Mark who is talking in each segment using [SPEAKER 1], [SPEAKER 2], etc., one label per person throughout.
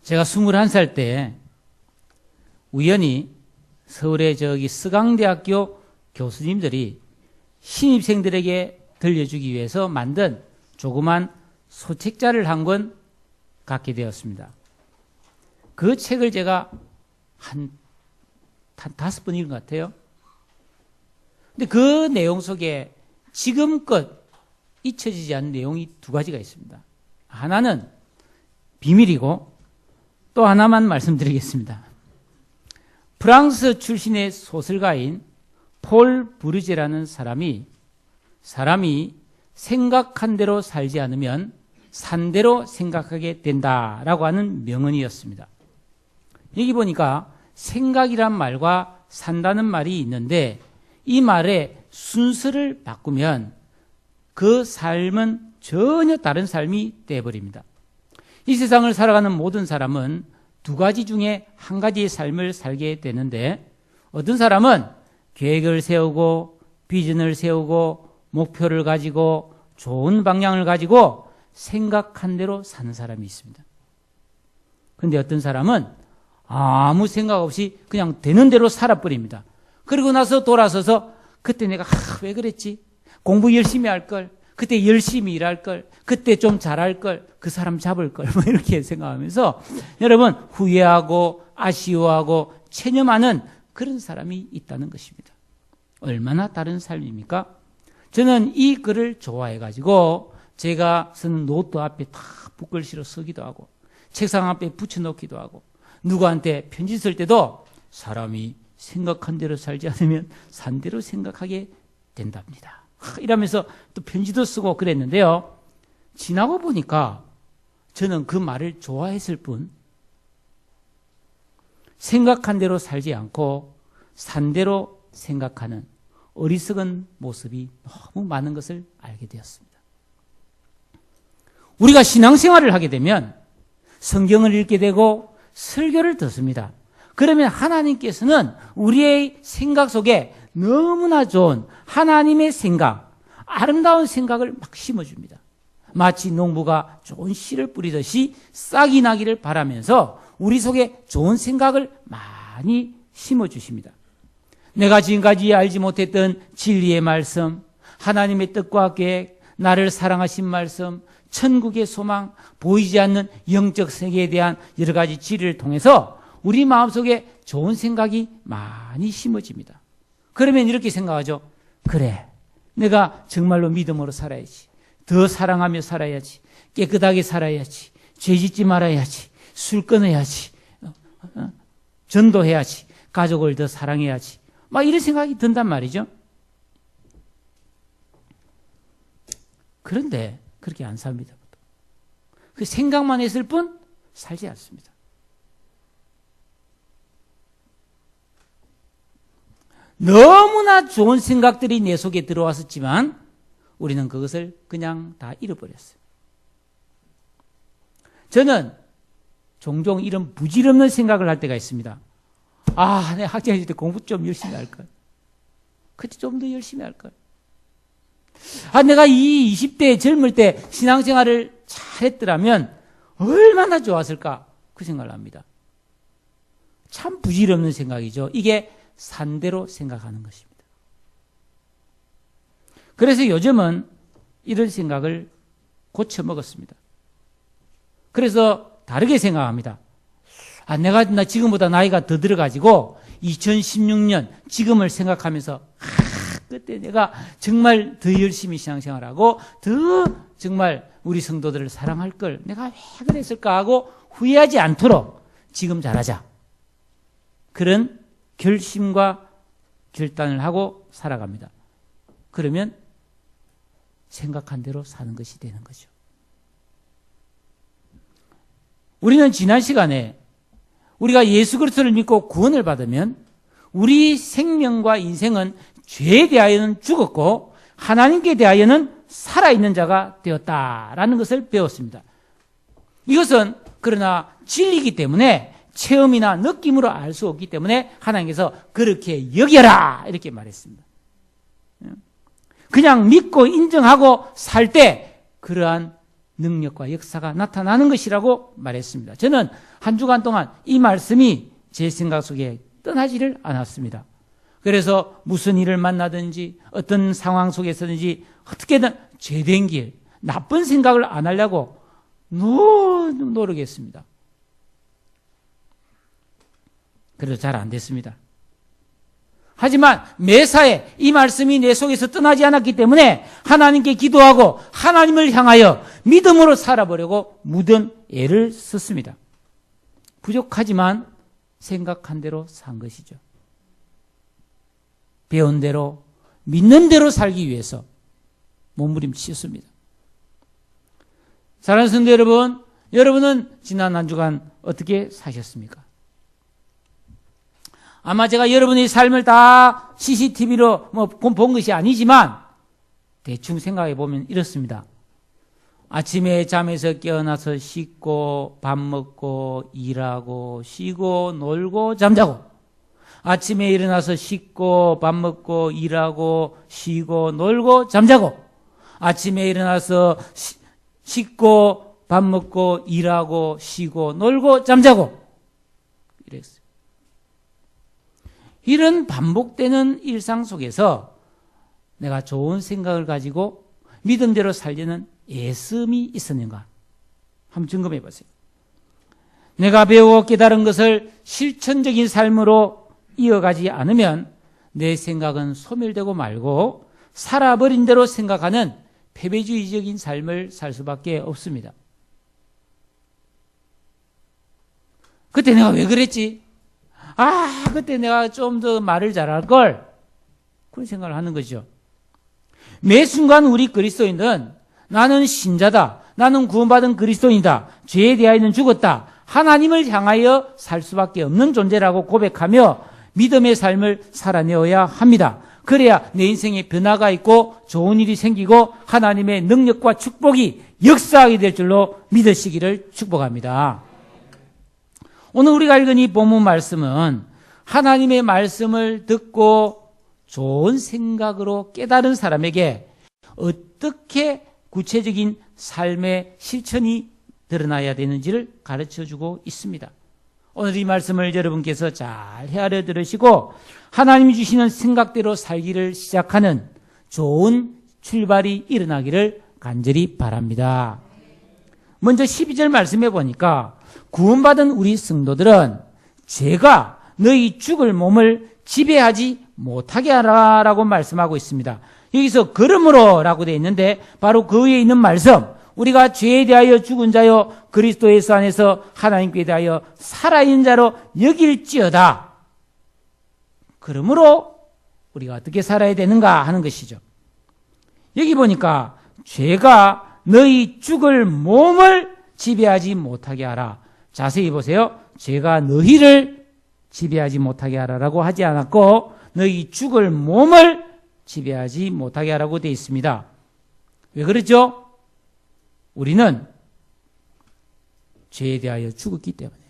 [SPEAKER 1] 제가 21살 때 우연히 서울의 서강대학교 교수님들이 신입생들에게 들려주기 위해서 만든 조그만 소책자를 한 권 갖게 되었습니다. 그 책을 제가 한 5번 읽은 것 같아요. 근데 그 내용 속에 지금껏 잊혀지지 않는 내용이 2가지가 있습니다. 하나는 비밀이고 또 하나만 말씀드리겠습니다. 프랑스 출신의 소설가인 폴 브루제라는 사람이 생각한 대로 살지 않으면 산 대로 생각하게 된다라고 하는 명언이었습니다. 여기 보니까 생각이란 말과 산다는 말이 있는데 이 말의 순서를 바꾸면 그 삶은 전혀 다른 삶이 되어버립니다. 이 세상을 살아가는 모든 사람은 2가지 중에 한 가지의 삶을 살게 되는데 어떤 사람은 계획을 세우고 비전을 세우고 목표를 가지고 좋은 방향을 가지고 생각한 대로 사는 사람이 있습니다. 그런데 어떤 사람은 아무 생각 없이 그냥 되는 대로 살아버립니다. 그리고 나서 돌아서서 그때 내가 왜 그랬지? 공부 열심히 할 걸, 그때 열심히 일할 걸, 그때 좀 잘할 걸, 그 사람 잡을 걸, 뭐 이렇게 생각하면서 여러분 후회하고 아쉬워하고 체념하는 그런 사람이 있다는 것입니다. 얼마나 다른 삶입니까? 저는 이 글을 좋아해가지고 제가 쓰는 노트 앞에 다 붓글씨로 쓰기도 하고 책상 앞에 붙여놓기도 하고 누구한테 편지 쓸 때도 사람이 생각한 대로 살지 않으면 산 대로 생각하게 된답니다. 이러면서 또 편지도 쓰고 그랬는데요. 지나고 보니까 저는 그 말을 좋아했을 뿐 생각한 대로 살지 않고 산 대로 생각하는 어리석은 모습이 너무 많은 것을 알게 되었습니다. 우리가 신앙생활을 하게 되면 성경을 읽게 되고 설교를 듣습니다. 그러면 하나님께서는 우리의 생각 속에 너무나 좋은 하나님의 생각, 아름다운 생각을 막 심어줍니다. 마치 농부가 좋은 씨를 뿌리듯이 싹이 나기를 바라면서 우리 속에 좋은 생각을 많이 심어주십니다. 내가 지금까지 알지 못했던 진리의 말씀, 하나님의 뜻과 계획, 나를 사랑하신 말씀, 천국의 소망, 보이지 않는 영적 세계에 대한 여러 가지 진리를 통해서 우리 마음속에 좋은 생각이 많이 심어집니다. 그러면 이렇게 생각하죠. 그래, 내가 정말로 믿음으로 살아야지. 더 사랑하며 살아야지. 깨끗하게 살아야지. 죄 짓지 말아야지. 술 끊어야지. 전도해야지. 가족을 더 사랑해야지. 막 이런 생각이 든단 말이죠. 그런데 그렇게 안 삽니다. 그 생각만 했을 뿐 살지 않습니다. 너무나 좋은 생각들이 내 속에 들어왔었지만 우리는 그것을 그냥 다 잃어버렸어요. 저는 종종 이런 부질없는 생각을 할 때가 있습니다. 아, 내 학창시절 때 공부 좀 열심히 할 걸. 그때 좀 더 열심히 할 걸. 아, 내가 이 20대 젊을 때 신앙생활을 잘했더라면 얼마나 좋았을까? 그 생각을 합니다. 참 부질없는 생각이죠. 이게 산대로 생각하는 것입니다. 그래서 요즘은 이런 생각을 고쳐먹었습니다. 그래서 다르게 생각합니다. 아, 내가 지금보다 나이가 더 들어가지고 2016년 지금을 생각하면서 그때 내가 정말 더 열심히 신앙생활하고 더 정말 우리 성도들을 사랑할 걸 내가 왜 그랬을까 하고 후회하지 않도록 지금 잘하자. 그런 결심과 결단을 하고 살아갑니다. 그러면 생각한 대로 사는 것이 되는 거죠. 우리는 지난 시간에 우리가 예수 그리스도를 믿고 구원을 받으면 우리 생명과 인생은 죄에 대하여는 죽었고 하나님께 대하여는 살아있는 자가 되었다라는 것을 배웠습니다. 이것은 그러나 진리이기 때문에 체험이나 느낌으로 알 수 없기 때문에 하나님께서 그렇게 여겨라 이렇게 말했습니다. 그냥 믿고 인정하고 살 때 그러한 능력과 역사가 나타나는 것이라고 말했습니다. 저는 한 주간 동안 이 말씀이 제 생각 속에 떠나지를 않았습니다. 그래서 무슨 일을 만나든지 어떤 상황 속에서든지 어떻게든 죄된 길, 나쁜 생각을 안 하려고 노력했습니다. 그래도 잘 안 됐습니다. 하지만 매사에 이 말씀이 내 속에서 떠나지 않았기 때문에 하나님께 기도하고 하나님을 향하여 믿음으로 살아보려고 무던 애를 썼습니다. 부족하지만 생각한 대로 산 것이죠. 배운 대로, 믿는 대로 살기 위해서 몸부림치셨습니다. 사랑하는 성도 여러분, 여러분은 지난 한 주간 어떻게 사셨습니까? 아마 제가 여러분의 삶을 다 CCTV로 본 것이 아니지만 대충 생각해 보면 이렇습니다. 아침에 잠에서 깨어나서 씻고 밥 먹고 일하고 쉬고 놀고 잠자고, 아침에 일어나서 씻고 밥 먹고 일하고 쉬고 놀고 잠자고, 아침에 일어나서 씻고 밥 먹고 일하고 쉬고 놀고 잠자고 이랬어요. 이런 반복되는 일상 속에서 내가 좋은 생각을 가지고 믿음대로 살려는 애씀이 있었는가? 한번 점검해 보세요. 내가 배우고 깨달은 것을 실천적인 삶으로 이어가지 않으면 내 생각은 소멸되고 말고 살아버린 대로 생각하는 패배주의적인 삶을 살 수밖에 없습니다. 그때 내가 왜 그랬지? 그때 내가 좀 더 말을 잘할 걸. 그런 생각을 하는 거죠. 매 순간 우리 그리스도인은 나는 신자다, 나는 구원받은 그리스도인이다, 죄에 대하여는 죽었다, 하나님을 향하여 살 수밖에 없는 존재라고 고백하며 믿음의 삶을 살아내어야 합니다. 그래야 내 인생에 변화가 있고 좋은 일이 생기고 하나님의 능력과 축복이 역사하게 될 줄로 믿으시기를 축복합니다. 오늘 우리가 읽은 이 본문 말씀은 하나님의 말씀을 듣고 좋은 생각으로 깨달은 사람에게 어떻게 구체적인 삶의 실천이 드러나야 되는지를 가르쳐주고 있습니다. 오늘 이 말씀을 여러분께서 잘 헤아려 들으시고 하나님이 주시는 생각대로 살기를 시작하는 좋은 출발이 일어나기를 간절히 바랍니다. 먼저 12절 말씀해 보니까 구원받은 우리 성도들은 죄가 너희 죽을 몸을 지배하지 못하게 하라라고 말씀하고 있습니다. 여기서 그러므로 라고 되어 있는데 바로 그 위에 있는 말씀, 우리가 죄에 대하여 죽은 자요 그리스도 예수 안에서 하나님께 대하여 살아있는 자로 여길지어다. 그러므로 우리가 어떻게 살아야 되는가 하는 것이죠. 여기 보니까 죄가 너희 죽을 몸을 지배하지 못하게 하라. 자세히 보세요. 죄가 너희를 지배하지 못하게 하라라고 하지 않았고 너희 죽을 몸을 지배하지 못하게 하라고 되어 있습니다. 왜 그렇죠? 우리는 죄에 대하여 죽었기 때문이에요.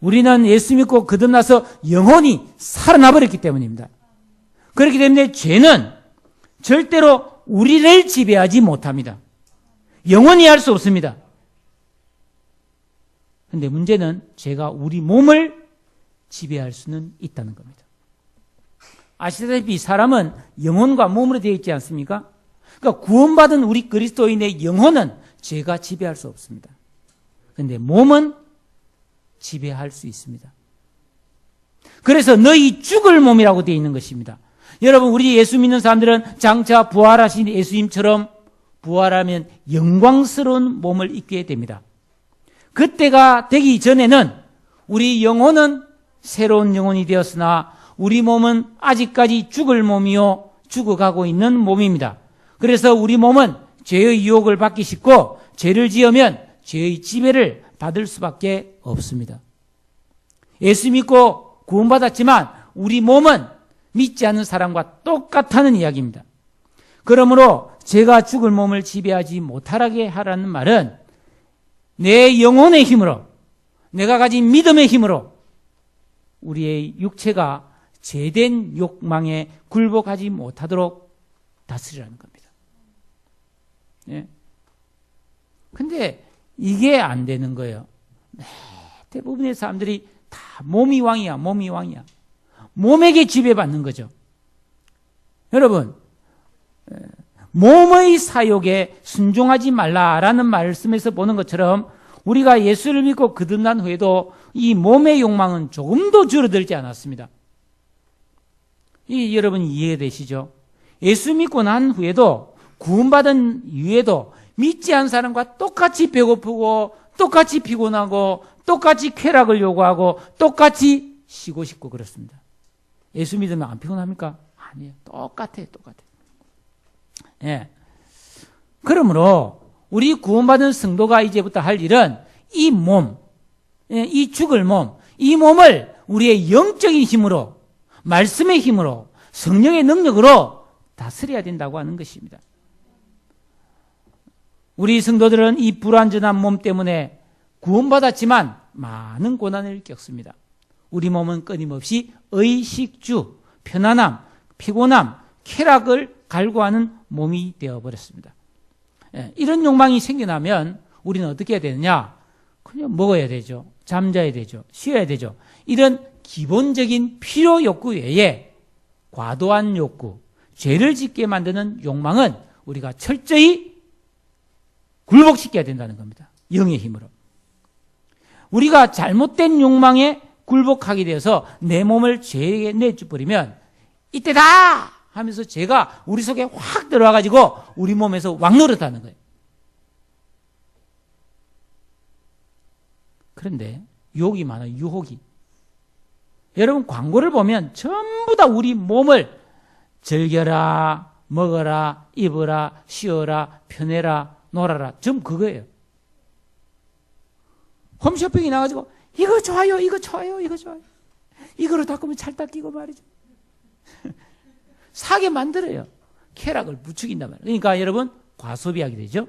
[SPEAKER 1] 우리는 예수 믿고 거듭나서 영혼이 살아나 버렸기 때문입니다. 그렇기 때문에 죄는 절대로 우리를 지배하지 못합니다. 영원히 할 수 없습니다. 그런데 문제는 죄가 우리 몸을 지배할 수는 있다는 겁니다. 아시다시피 사람은 영혼과 몸으로 되어 있지 않습니까? 그러니까 구원받은 우리 그리스도인의 영혼은 죄가 지배할 수 없습니다. 그런데 몸은 지배할 수 있습니다. 그래서 너희 죽을 몸이라고 되어 있는 것입니다. 여러분, 우리 예수 믿는 사람들은 장차 부활하신 예수님처럼 부활하면 영광스러운 몸을 입게 됩니다. 그때가 되기 전에는 우리 영혼은 새로운 영혼이 되었으나 우리 몸은 아직까지 죽을 몸이요 죽어가고 있는 몸입니다. 그래서 우리 몸은 죄의 유혹을 받기 쉽고 죄를 지으면 죄의 지배를 받을 수밖에 없습니다. 예수 믿고 구원받았지만 우리 몸은 믿지 않는 사람과 똑같다는 이야기입니다. 그러므로 죄가 죽을 몸을 지배하지 못하게 하라는 말은 내 영혼의 힘으로, 내가 가진 믿음의 힘으로 우리의 육체가 죄된 욕망에 굴복하지 못하도록 다스리라는 겁니다. 예. 근데 이게 안 되는 거예요. 대부분의 사람들이 다 몸이 왕이야, 몸이 왕이야. 몸에게 지배받는 거죠. 여러분, 몸의 사욕에 순종하지 말라라는 말씀에서 보는 것처럼 우리가 예수를 믿고 거듭난 후에도 이 몸의 욕망은 조금도 줄어들지 않았습니다. 여러분 이해되시죠? 예수 믿고 난 후에도 구원받은 이후에도 믿지 않은 사람과 똑같이 배고프고 똑같이 피곤하고 똑같이 쾌락을 요구하고 똑같이 쉬고 싶고 그렇습니다. 예수 믿으면 안 피곤합니까? 아니에요. 똑같아요. 예. 그러므로 우리 구원받은 성도가 이제부터 할 일은 이 몸, 이 죽을 몸, 이 몸을 우리의 영적인 힘으로, 말씀의 힘으로, 성령의 능력으로 다스려야 된다고 하는 것입니다. 우리 성도들은 이 불완전한 몸 때문에 구원받았지만 많은 고난을 겪습니다. 우리 몸은 끊임없이 의식주, 편안함, 피곤함, 쾌락을 갈구하는 몸이 되어버렸습니다. 이런 욕망이 생겨나면 우리는 어떻게 해야 되느냐? 그냥 먹어야 되죠. 잠자야 되죠. 쉬어야 되죠. 이런 기본적인 필요 욕구 외에 과도한 욕구, 죄를 짓게 만드는 욕망은 우리가 철저히 굴복시켜야 된다는 겁니다. 영의 힘으로. 우리가 잘못된 욕망에 굴복하게 되어서 내 몸을 죄에게 내줘버리면 이때다 하면서 죄가 우리 속에 확 들어와가지고 우리 몸에서 왕노릇하는 거예요. 그런데 유혹이 많아요. 유혹이. 여러분 광고를 보면 전부 다 우리 몸을 즐겨라, 먹어라, 입어라, 쉬어라, 편해라, 놀아라. 전부 그거예요. 홈쇼핑이 나가지고 이거 좋아요, 이거 좋아요, 이거 좋아요. 이거로 닦으면 찰떡 끼고 말이죠. 사게 만들어요. 쾌락을 부추긴단 말이에요. 그러니까 여러분 과소비하게 되죠.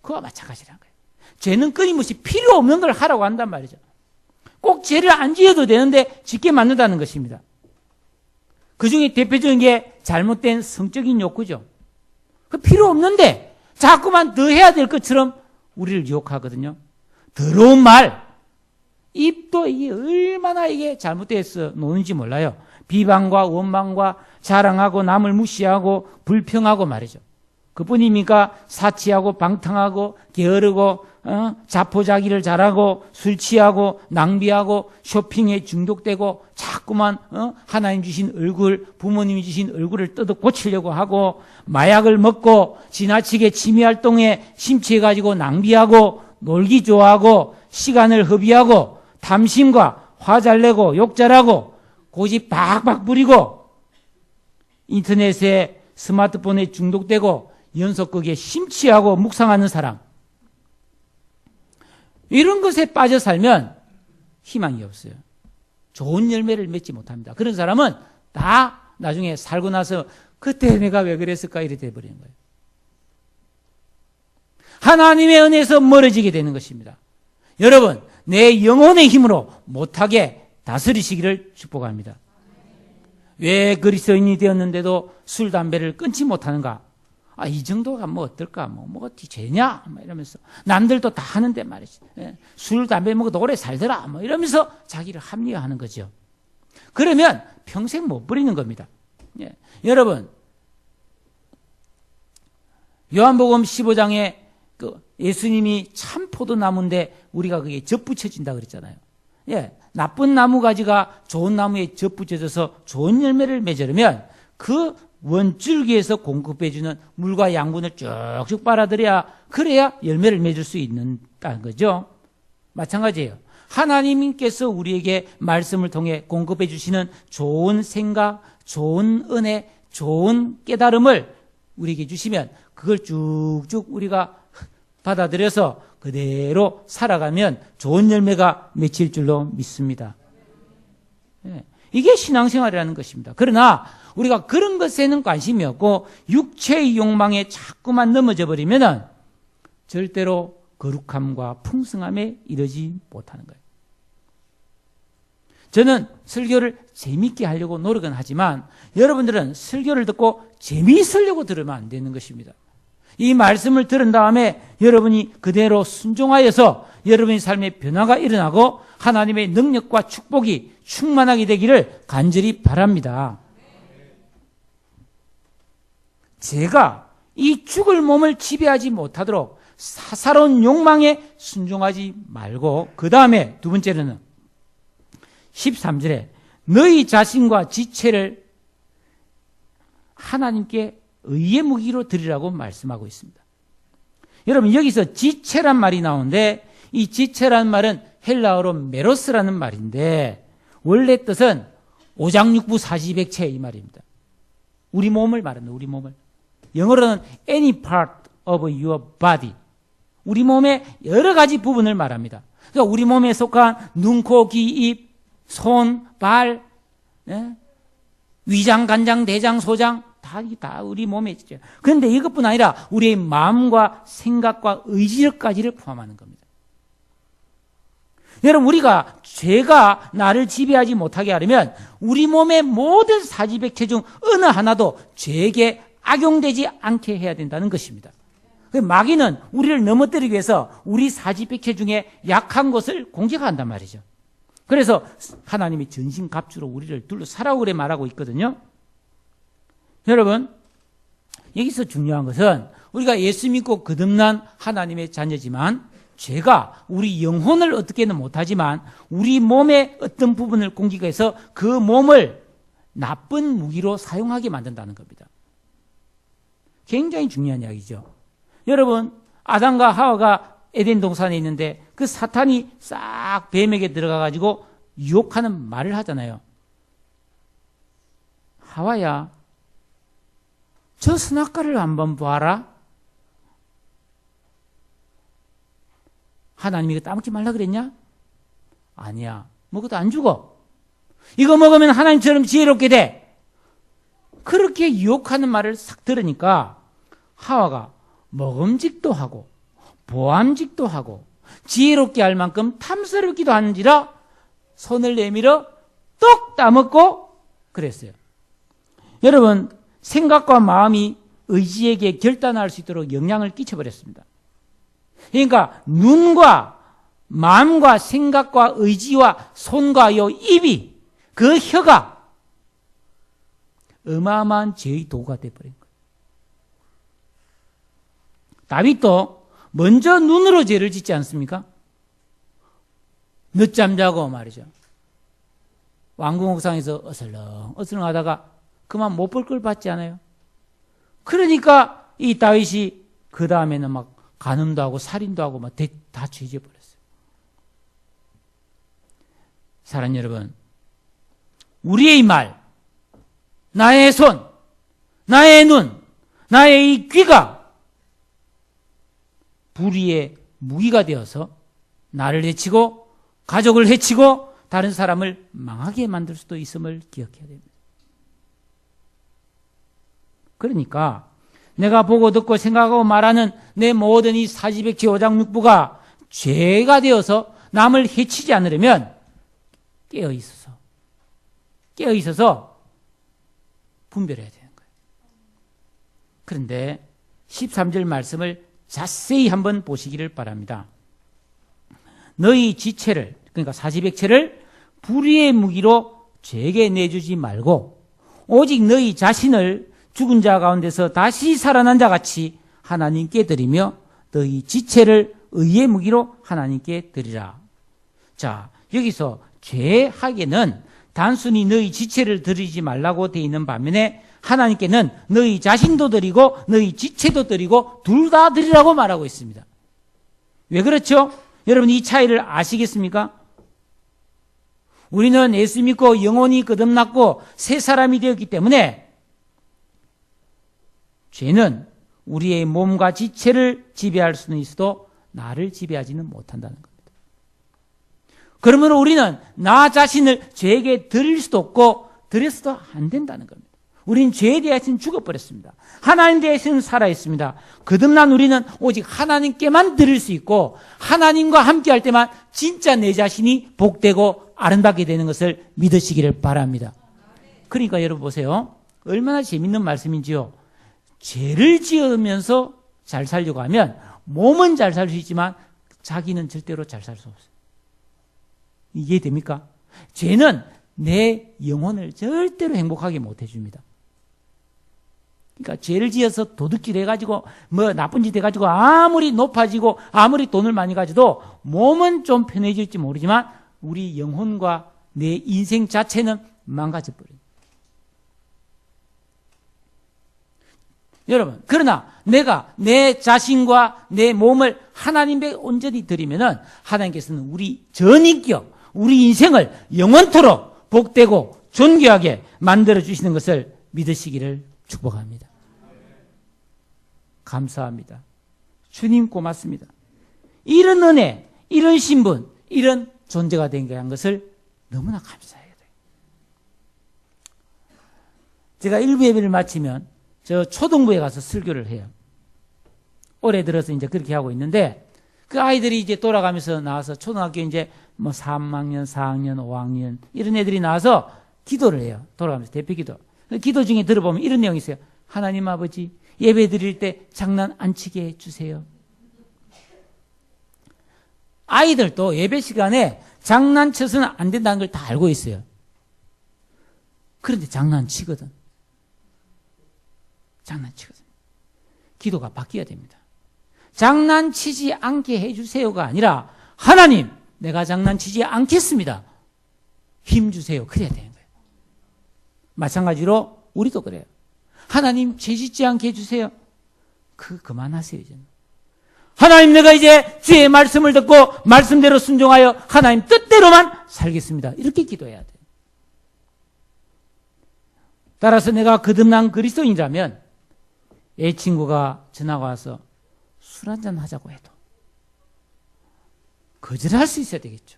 [SPEAKER 1] 그와 마찬가지라는 거예요. 죄는 끊임없이 필요 없는 걸 하라고 한단 말이죠. 꼭 죄를 안 지어도 되는데 짓게 만든다는 것입니다. 그 중에 대표적인 게 잘못된 성적인 욕구죠. 그 필요 없는데 자꾸만 더 해야 될 것처럼 우리를 유혹하거든요. 더러운 말, 입도 이게 얼마나 이게 잘못돼서 노는지 몰라요. 비방과 원망과 자랑하고 남을 무시하고 불평하고 말이죠. 그뿐입니까? 사치하고 방탕하고 게으르고 자포자기를 잘하고 술 취하고 낭비하고 쇼핑에 중독되고 자꾸만 하나님 주신 얼굴, 부모님이 주신 얼굴을 뜯어 고치려고 하고 마약을 먹고 지나치게 취미활동에 심취해가지고 낭비하고 놀기 좋아하고 시간을 허비하고 탐심과 화 잘 내고 욕 잘하고 고집 박박 부리고 인터넷에 스마트폰에 중독되고 연속극에 심취하고 묵상하는 사람, 이런 것에 빠져 살면 희망이 없어요. 좋은 열매를 맺지 못합니다. 그런 사람은 다 나중에 살고 나서 그때 내가 왜 그랬을까 이렇게 돼버리는 거예요. 하나님의 은혜에서 멀어지게 되는 것입니다. 여러분, 내 영혼의 힘으로 못하게 다스리시기를 축복합니다. 왜 그리스도인이 되었는데도 술, 담배를 끊지 못하는가? 이 정도가 뭐 어떨까? 뭐가 죄냐? 이러면서. 남들도 다 하는데 말이지. 술, 담배 먹어도 오래 살더라. 이러면서 자기를 합리화하는 거죠. 그러면 평생 못 버리는 겁니다. 여러분, 요한복음 15장에 예수님이 참 포도나무인데 우리가 그게 접붙여진다 그랬잖아요. 나쁜 나무 가지가 좋은 나무에 접붙여져서 좋은 열매를 맺으려면 그 원줄기에서 공급해주는 물과 양분을 쭉쭉 빨아들여야, 그래야 열매를 맺을 수 있다는 거죠. 마찬가지예요. 하나님께서 우리에게 말씀을 통해 공급해 주시는 좋은 생각, 좋은 은혜, 좋은 깨달음을 우리에게 주시면 그걸 쭉쭉 우리가 받아들여서 그대로 살아가면 좋은 열매가 맺힐 줄로 믿습니다. 이게 신앙생활이라는 것입니다. 그러나 우리가 그런 것에는 관심이 없고 육체의 욕망에 자꾸만 넘어져 버리면 절대로 거룩함과 풍성함에 이르지 못하는 거예요. 저는 설교를 재미있게 하려고 노력은 하지만 여러분들은 설교를 듣고 재미있으려고 들으면 안 되는 것입니다. 이 말씀을 들은 다음에 여러분이 그대로 순종하여서 여러분의 삶에 변화가 일어나고 하나님의 능력과 축복이 충만하게 되기를 간절히 바랍니다. 제가 이 죽을 몸을 지배하지 못하도록 사사로운 욕망에 순종하지 말고, 그 다음에 두 번째로는 13절에 너희 자신과 지체를 하나님께 의의 무기로 드리라고 말씀하고 있습니다. 여러분, 여기서 지체란 말이 나오는데, 이 지체란 말은 헬라어로 메로스라는 말인데, 원래 뜻은 오장육부 사지백체 이 말입니다. 우리 몸을 말합니다. 우리 몸을. 영어로는 any part of your body. 우리 몸의 여러 가지 부분을 말합니다. 그러니까 우리 몸에 속한 눈, 코, 귀, 입, 손, 발, 위장, 간장, 대장, 소장, 다 우리 몸에 있죠. 그런데 이것뿐 아니라 우리의 마음과 생각과 의지력까지를 포함하는 겁니다. 여러분, 우리가 죄가 나를 지배하지 못하게 하려면 우리 몸의 모든 사지백체 중 어느 하나도 죄에게 악용되지 않게 해야 된다는 것입니다. 마귀는 우리를 넘어뜨리기 위해서 우리 사지백체 중에 약한 것을 공격한단 말이죠. 그래서 하나님이 전신갑주로 우리를 둘러싸라고 그래 말하고 있거든요. 여러분, 여기서 중요한 것은 우리가 예수 믿고 거듭난 하나님의 자녀지만 죄가 우리 영혼을 어떻게는 못하지만 우리 몸의 어떤 부분을 공격해서 그 몸을 나쁜 무기로 사용하게 만든다는 겁니다. 굉장히 중요한 이야기죠. 여러분, 아담과 하와가 에덴 동산에 있는데 그 사탄이 싹 뱀에게 들어가가지고 유혹하는 말을 하잖아요. 하와야, 저 선악과를 한번 봐라. 하나님이 이거 따먹지 말라 그랬냐? 아니야. 먹어도 안 죽어. 이거 먹으면 하나님처럼 지혜롭게 돼. 그렇게 유혹하는 말을 싹 들으니까 하와가 먹음직도 하고 보암직도 하고 지혜롭게 할 만큼 탐스럽기도 하는지라 손을 내밀어 똑 따먹고 그랬어요. 여러분, 생각과 마음이 의지에게 결단할 수 있도록 영향을 끼쳐버렸습니다. 그러니까 눈과 마음과 생각과 의지와 손과 요 입이, 그 혀가 어마어마한 죄의 도구가 되어버린 거예요. 다윗도 먼저 눈으로 죄를 짓지 않습니까? 늦잠 자고 말이죠. 왕궁 옥상에서 어슬렁 하다가 그만 못 볼 걸 봤지 않아요? 그러니까 이 다윗이 그 다음에는 막 간음도 하고 살인도 하고 막 다 죄지어 버렸어요. 사랑하는 여러분, 우리의 말, 나의 손, 나의 눈, 나의 이 귀가 불의의 무기가 되어서 나를 해치고 가족을 해치고 다른 사람을 망하게 만들 수도 있음을 기억해야 됩니다. 그러니까 내가 보고 듣고 생각하고 말하는 내 모든 이 사지백체 오장육부가 죄가 되어서 남을 해치지 않으려면 깨어있어서 분별해야 되는 거예요. 그런데 13절 말씀을 자세히 한번 보시기를 바랍니다. 너희 지체를, 그러니까 사지백체를 불의의 무기로 죄에게 내주지 말고 오직 너희 자신을 죽은 자 가운데서 다시 살아난 자 같이 하나님께 드리며 너희 지체를 의의 무기로 하나님께 드리라. 자, 여기서 죄하게는 단순히 너희 지체를 드리지 말라고 되어 있는 반면에 하나님께는 너희 자신도 드리고 너희 지체도 드리고 둘 다 드리라고 말하고 있습니다. 왜 그렇죠? 여러분, 이 차이를 아시겠습니까? 우리는 예수 믿고 영혼이 거듭났고 새 사람이 되었기 때문에 죄는 우리의 몸과 지체를 지배할 수는 있어도 나를 지배하지는 못한다는 겁니다. 그러므로 우리는 나 자신을 죄에게 드릴 수도 없고 드려서도 안 된다는 겁니다. 우리는 죄에 대해서는 죽어버렸습니다. 하나님 대해서는 살아있습니다. 거듭난 우리는 오직 하나님께만 드릴 수 있고 하나님과 함께할 때만 진짜 내 자신이 복되고 아름답게 되는 것을 믿으시기를 바랍니다. 그러니까 여러분 보세요. 얼마나 재밌는 말씀인지요. 죄를 지으면서 잘 살려고 하면 몸은 잘 살 수 있지만 자기는 절대로 잘 살 수 없어요. 이해됩니까? 죄는 내 영혼을 절대로 행복하게 못 해줍니다. 그러니까 죄를 지어서 도둑질 해가지고 뭐 나쁜 짓 해가지고 아무리 높아지고 아무리 돈을 많이 가져도 몸은 좀 편해질지 모르지만 우리 영혼과 내 인생 자체는 망가져 버려요. 여러분, 그러나 내가 내 자신과 내 몸을 하나님께 온전히 드리면은 하나님께서는 우리 전인격, 우리 인생을 영원토록 복되고 존귀하게 만들어 주시는 것을 믿으시기를 축복합니다. 감사합니다. 주님 고맙습니다. 이런 은혜, 이런 신분, 이런 존재가 된 것을 너무나 감사해야 돼요. 제가 일부 예배를 마치면 저 초등부에 가서 설교를 해요. 올해 들어서 이제 그렇게 하고 있는데 그 아이들이 이제 돌아가면서 나와서 초등학교 이제 뭐 3학년, 4학년, 5학년 이런 애들이 나와서 기도를 해요. 돌아가면서 대표 기도. 기도 중에 들어보면 이런 내용이 있어요. 하나님 아버지, 예배 드릴 때 장난 안 치게 해주세요. 아이들도 예배 시간에 장난쳐서는 안 된다는 걸 다 알고 있어요. 그런데 장난치거든. 장난치거든. 기도가 바뀌어야 됩니다. 장난치지 않게 해주세요가 아니라 하나님, 내가 장난치지 않겠습니다. 힘 주세요. 그래야 되는 거예요. 마찬가지로 우리도 그래요. 하나님, 죄 짓지 않게 해주세요. 그만하세요. 이제. 하나님, 내가 이제 주의 말씀을 듣고 말씀대로 순종하여 하나님 뜻대로만 살겠습니다. 이렇게 기도해야 돼요. 따라서 내가 거듭난 그리스도인이라면 애 친구가 전화가 와서 술 한잔 하자고 해도 거절할 수 있어야 되겠죠.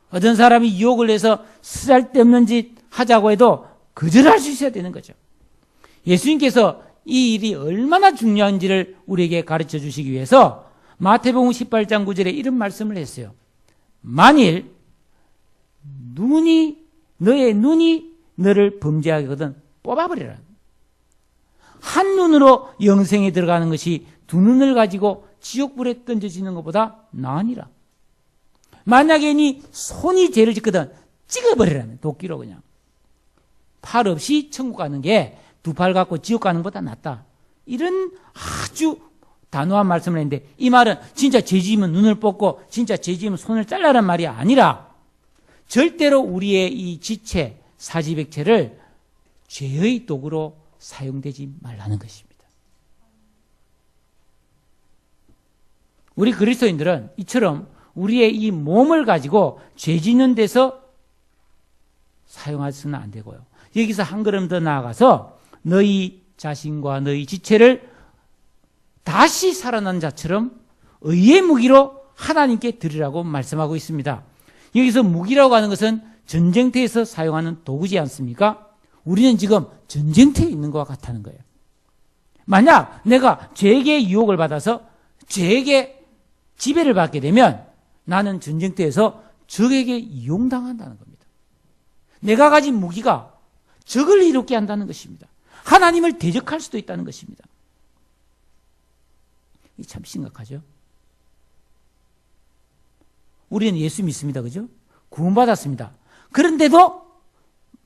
[SPEAKER 1] 어떤 사람이 유혹을 해서 쓰잘데없는 짓 하자고 해도 거절할 수 있어야 되는 거죠. 예수님께서 이 일이 얼마나 중요한지를 우리에게 가르쳐 주시기 위해서 마태복음 18장 9절에 이런 말씀을 했어요. 만일 너의 눈이 너를 범죄하게 하거든 뽑아버리라. 한 눈으로 영생에 들어가는 것이 두 눈을 가지고 지옥불에 던져지는 것보다 나으니라. 만약에 네 손이 죄를 짓거든 찍어버리라면 도끼로 그냥. 팔 없이 천국 가는 게 두 팔 갖고 지옥 가는 것보다 낫다. 이런 아주 단호한 말씀을 했는데 이 말은 진짜 죄 지으면 눈을 뽑고 진짜 죄 지으면 손을 잘라란 말이 아니라 절대로 우리의 이 지체, 사지백체를 죄의 도구로 사용되지 말라는 것입니다. 우리 그리스도인들은 이처럼 우리의 이 몸을 가지고 죄 짓는 데서 사용해서는 안 되고요. 여기서 한 걸음 더 나아가서 너희 자신과 너희 지체를 다시 살아난 자처럼 의의 무기로 하나님께 드리라고 말씀하고 있습니다. 여기서 무기라고 하는 것은 전쟁터에서 사용하는 도구지 않습니까? 우리는 지금 전쟁터에 있는 것과 같다는 거예요. 만약 내가 죄에게 유혹을 받아서 죄에게 지배를 받게 되면 나는 전쟁터에서 적에게 이용당한다는 겁니다. 내가 가진 무기가 적을 이롭게 한다는 것입니다. 하나님을 대적할 수도 있다는 것입니다. 이게 참 심각하죠. 우리는 예수 믿습니다. 그죠? 구원받았습니다. 그런데도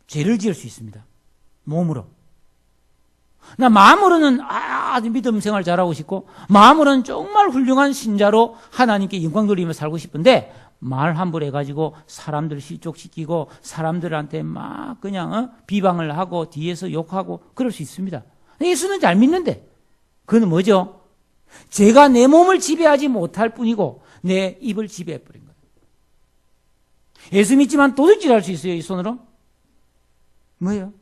[SPEAKER 1] 죄를 지을 수 있습니다. 몸으로. 나 마음으로는 아주 믿음 생활 잘하고 싶고 마음으로는 정말 훌륭한 신자로 하나님께 영광 돌리며 살고 싶은데 말 함부로 해가지고 사람들 실족시키고 사람들한테 막 그냥 비방을 하고 뒤에서 욕하고 그럴 수 있습니다. 예수는 잘 믿는데 그건 뭐죠? 제가 내 몸을 지배하지 못할 뿐이고 내 입을 지배해버린 거예요. 예수 믿지만 도둑질할 수 있어요. 이 손으로? 뭐예요?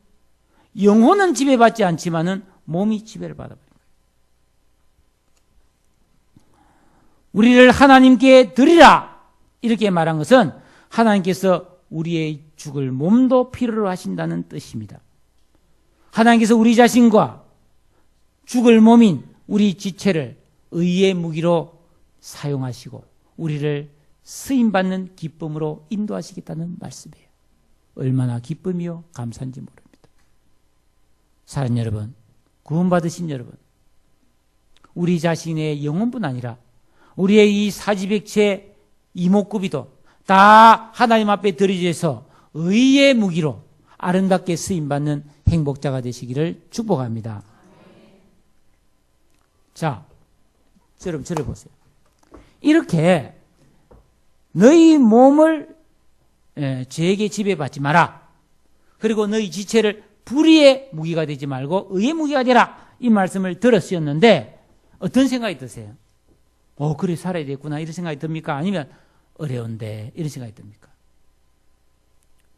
[SPEAKER 1] 영혼은 지배받지 않지만은 몸이 지배를 받아버린 거예요. 우리를 하나님께 드리라 이렇게 말한 것은 하나님께서 우리의 죽을 몸도 필요로 하신다는 뜻입니다. 하나님께서 우리 자신과 죽을 몸인 우리 지체를 의의 무기로 사용하시고 우리를 쓰임받는 기쁨으로 인도하시겠다는 말씀이에요. 얼마나 기쁨이요 감사한지 모릅니다. 사랑하는 여러분, 구원받으신 여러분, 우리 자신의 영혼뿐 아니라 우리의 이 사지백체 이목구비도 다 하나님 앞에 드려져서 의의 무기로 아름답게 쓰임받는 행복자가 되시기를 축복합니다. 자, 여러분 저를 보세요. 이렇게 너희 몸을 죄에게 지배받지 마라. 그리고 너희 지체를 불의의 무기가 되지 말고 의의 무기가 되라. 이 말씀을 들었었는데 어떤 생각이 드세요? 그래 살아야 되겠구나 이런 생각이 듭니까? 아니면 어려운데 이런 생각이 듭니까?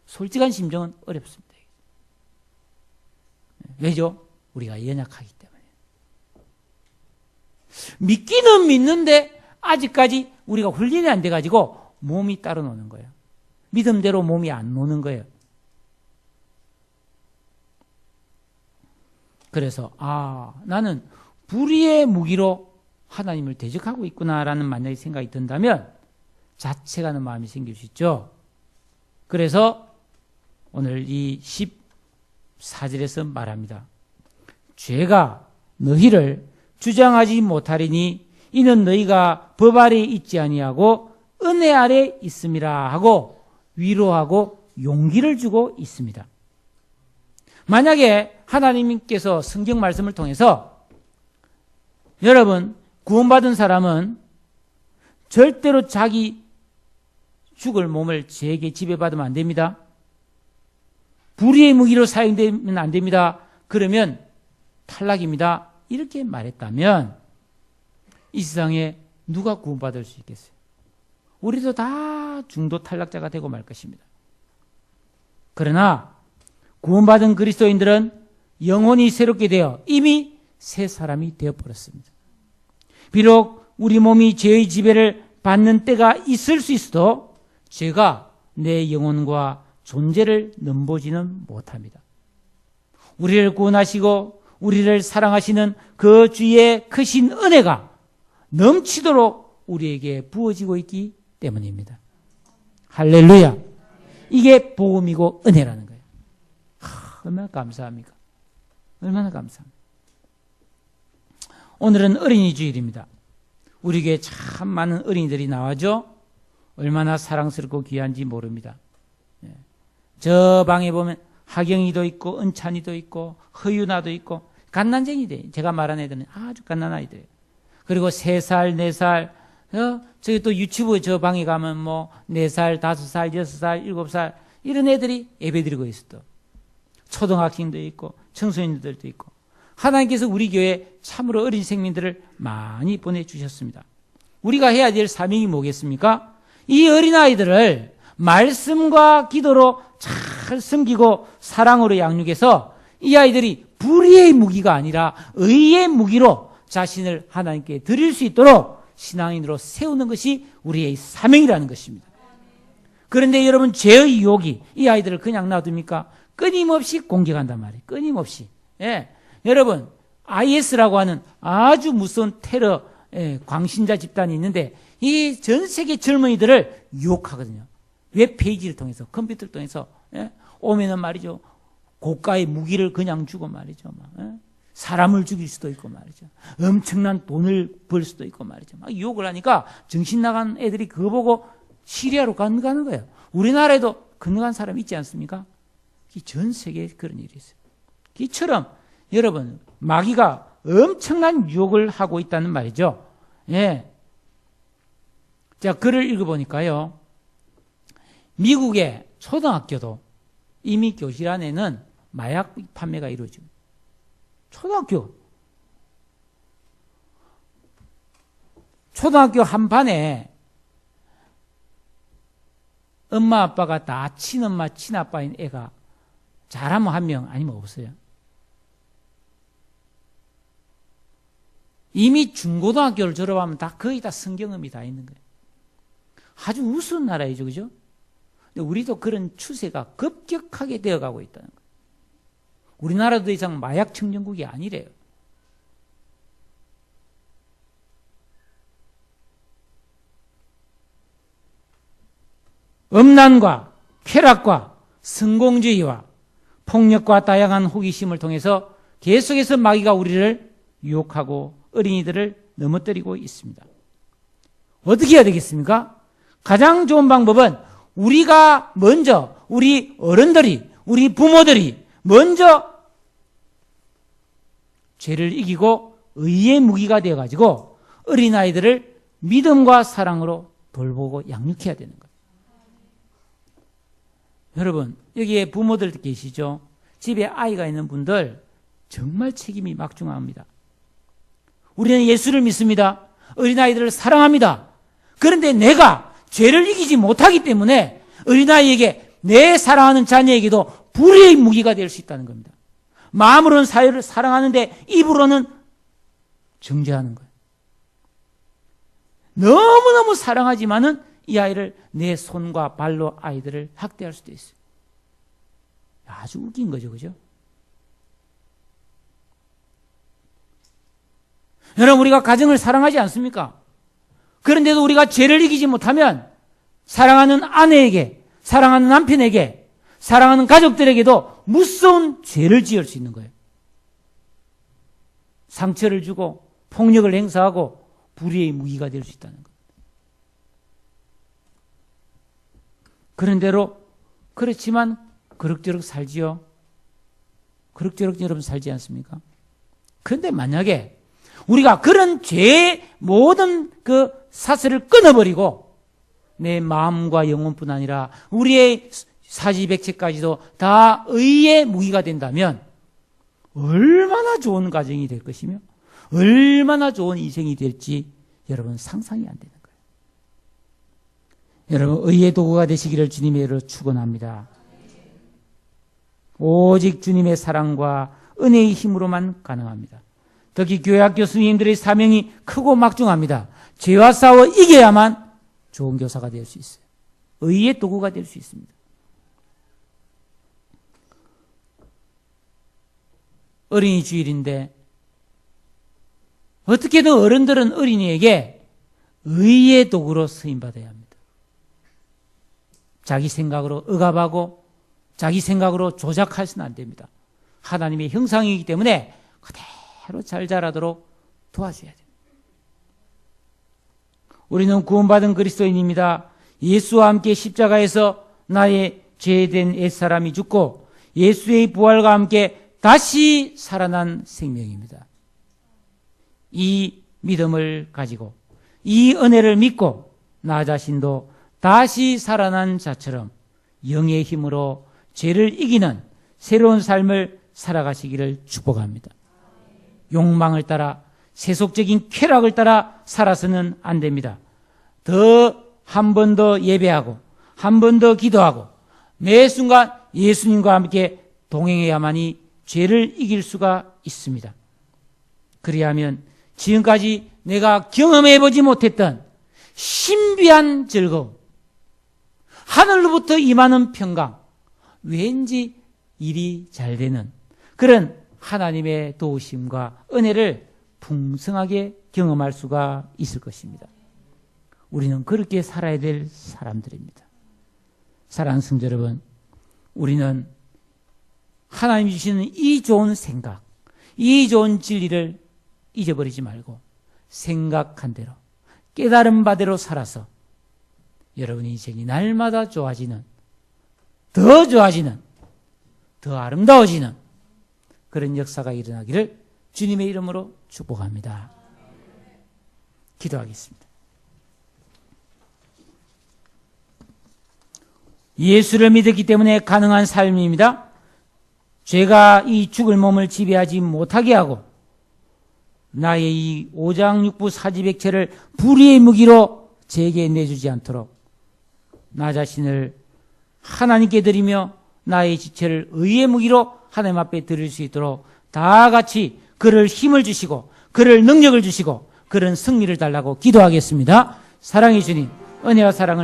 [SPEAKER 1] 솔직한 심정은 어렵습니다. 왜죠? 우리가 연약하기 때문에. 믿기는 믿는데 아직까지 우리가 훈련이 안 돼가지고 몸이 따로 노는 거예요. 믿음대로 몸이 안 노는 거예요. 그래서 나는 불의의 무기로 하나님을 대적하고 있구나라는 만약에 생각이 든다면 자책하는 마음이 생길 수 있죠. 그래서 오늘 이 14절에서 말합니다. 죄가 너희를 주장하지 못하리니 이는 너희가 법 아래 있지 아니하고 은혜 아래 있음이라 하고 위로하고 용기를 주고 있습니다. 만약에 하나님께서 성경 말씀을 통해서 여러분 구원받은 사람은 절대로 자기 죽을 몸을 죄에게 지배받으면 안 됩니다. 불의의 무기로 사용되면 안 됩니다. 그러면 탈락입니다. 이렇게 말했다면 이 세상에 누가 구원받을 수 있겠어요? 우리도 다 중도 탈락자가 되고 말 것입니다. 그러나 구원받은 그리스도인들은 영혼이 새롭게 되어 이미 새 사람이 되어버렸습니다. 비록 우리 몸이 죄의 지배를 받는 때가 있을 수 있어도 죄가 내 영혼과 존재를 넘보지는 못합니다. 우리를 구원하시고 우리를 사랑하시는 그 주의 크신 은혜가 넘치도록 우리에게 부어지고 있기 때문입니다. 할렐루야. 이게 복음이고 은혜라는 거예요. 얼마나 감사합니까? 얼마나 감사합니까? 오늘은 어린이 주일입니다. 우리 교회에 참 많은 어린이들이 나와죠. 얼마나 사랑스럽고 귀한지 모릅니다. 저 방에 보면 하경이도 있고 은찬이도 있고 허유나도 있고 갓난쟁이들, 제가 말한 애들은 아주 갓난 아이들이에요. 그리고 3살, 4살, 저기 또 유치부 저 방에 가면 뭐 4살, 5살, 6살, 7살 이런 애들이 예배드리고 있어. 또 초등학생도 있고 청소년들도 있고 하나님께서 우리 교회에 참으로 어린 생명들을 많이 보내주셨습니다. 우리가 해야 될 사명이 뭐겠습니까? 이 어린아이들을 말씀과 기도로 잘 섬기고 사랑으로 양육해서 이 아이들이 불의의 무기가 아니라 의의 무기로 자신을 하나님께 드릴 수 있도록 신앙인으로 세우는 것이 우리의 사명이라는 것입니다. 그런데 여러분 죄의 유혹이 이 아이들을 그냥 놔둡니까? 끊임없이 공격한단 말이에요. 끊임없이. 여러분 IS라고 하는 아주 무서운 테러 광신자 집단이 있는데 이 전 세계 젊은이들을 유혹하거든요. 웹페이지를 통해서 컴퓨터를 통해서 오면은 말이죠. 고가의 무기를 그냥 주고 말이죠. 사람을 죽일 수도 있고 말이죠. 엄청난 돈을 벌 수도 있고 말이죠. 막 유혹을 하니까 정신 나간 애들이 그거 보고 시리아로 건너가는 거예요. 우리나라에도 건너간 사람 있지 않습니까? 전 세계에 그런 일이 있어요. 이처럼 여러분 마귀가 엄청난 유혹을 하고 있다는 말이죠. 자, 글을 읽어보니까요. 미국의 초등학교도 이미 교실 안에는 마약 판매가 이루어집니다. 초등학교 한 반에 엄마 아빠가 다 친엄마 친아빠인 애가 잘하면 1명 아니면 없어요. 이미 중고등학교를 졸업하면 거의 다 성경음이 다 있는 거예요. 아주 우스운 나라이죠, 그죠? 근데 우리도 그런 추세가 급격하게 되어가고 있다는 거예요. 우리나라도 더 이상 마약 청정국이 아니래요. 음란과 쾌락과 성공주의와 폭력과 다양한 호기심을 통해서 계속해서 마귀가 우리를 유혹하고 어린이들을 넘어뜨리고 있습니다. 어떻게 해야 되겠습니까? 가장 좋은 방법은 우리가 먼저, 우리 어른들이, 우리 부모들이 먼저 죄를 이기고 의의 무기가 되어가지고 어린아이들을 믿음과 사랑으로 돌보고 양육해야 되는 거예요. 여러분, 여기에 부모들 계시죠? 집에 아이가 있는 분들 정말 책임이 막중합니다. 우리는 예수를 믿습니다. 어린아이들을 사랑합니다. 그런데 내가 죄를 이기지 못하기 때문에 어린아이에게 내 사랑하는 자녀에게도 불의의 무기가 될 수 있다는 겁니다. 마음으로는 사회를 사랑하는데 입으로는 정죄하는 거예요. 너무너무 사랑하지만은 이 아이를 내 손과 발로 아이들을 학대할 수도 있어요. 아주 웃긴 거죠, 그죠? 여러분, 우리가 가정을 사랑하지 않습니까? 그런데도 우리가 죄를 이기지 못하면 사랑하는 아내에게, 사랑하는 남편에게, 사랑하는 가족들에게도 무서운 죄를 지을 수 있는 거예요. 상처를 주고 폭력을 행사하고 불의의 무기가 될 수 있다는 거예요. 그런대로 그렇지만 그럭저럭 살지요. 그럭저럭 여러분 살지 않습니까? 그런데 만약에 우리가 그런 죄의 모든 그 사슬을 끊어버리고 내 마음과 영혼뿐 아니라 우리의 사지백체까지도 다 의의 무기가 된다면 얼마나 좋은 가정이 될 것이며 얼마나 좋은 인생이 될지 여러분 상상이 안 되는 거예요. 여러분, 의의 도구가 되시기를 주님의 이름으로 축원합니다. 오직 주님의 사랑과 은혜의 힘으로만 가능합니다. 특히 교회학 교수님들의 사명이 크고 막중합니다. 죄와 싸워 이겨야만 좋은 교사가 될 수 있어요. 의의 도구가 될 수 있습니다. 어린이 주일인데 어떻게든 어른들은 어린이에게 의의 도구로 쓰임받아야 합니다. 자기 생각으로 억압하고 자기 생각으로 조작해서는 안 됩니다. 하나님의 형상이기 때문에 그대로 잘 자라도록 도와줘야 됩니다. 우리는 구원받은 그리스도인입니다. 예수와 함께 십자가에서 나의 죄된 옛사람이 죽고 예수의 부활과 함께 다시 살아난 생명입니다. 이 믿음을 가지고 이 은혜를 믿고 나 자신도 다시 살아난 자처럼 영의 힘으로 죄를 이기는 새로운 삶을 살아가시기를 축복합니다. 욕망을 따라 세속적인 쾌락을 따라 살아서는 안 됩니다. 더 한 번 더 예배하고 한 번 더 기도하고 매 순간 예수님과 함께 동행해야만이 죄를 이길 수가 있습니다. 그리하면 지금까지 내가 경험해보지 못했던 신비한 즐거움, 하늘로부터 임하는 평강, 왠지 일이 잘 되는 그런 하나님의 도우심과 은혜를 풍성하게 경험할 수가 있을 것입니다. 우리는 그렇게 살아야 될 사람들입니다. 사랑하는 성도 여러분, 우리는 하나님이 주시는 이 좋은 생각, 이 좋은 진리를 잊어버리지 말고 생각한 대로 깨달은 바대로 살아서 여러분의 인생이 날마다 좋아지는, 더 좋아지는, 더 아름다워지는 그런 역사가 일어나기를 주님의 이름으로 축복합니다. 기도하겠습니다. 예수를 믿었기 때문에 가능한 삶입니다. 죄가 이 죽을 몸을 지배하지 못하게 하고 나의 이 오장육부 사지백체를 불의의 무기로 제게 내주지 않도록 나 자신을 하나님께 드리며 나의 지체를 의의 무기로 하나님 앞에 드릴 수 있도록 다 같이 그를 힘을 주시고 그를 능력을 주시고 그런 승리를 달라고 기도하겠습니다. 사랑의 주님, 은혜와 사랑을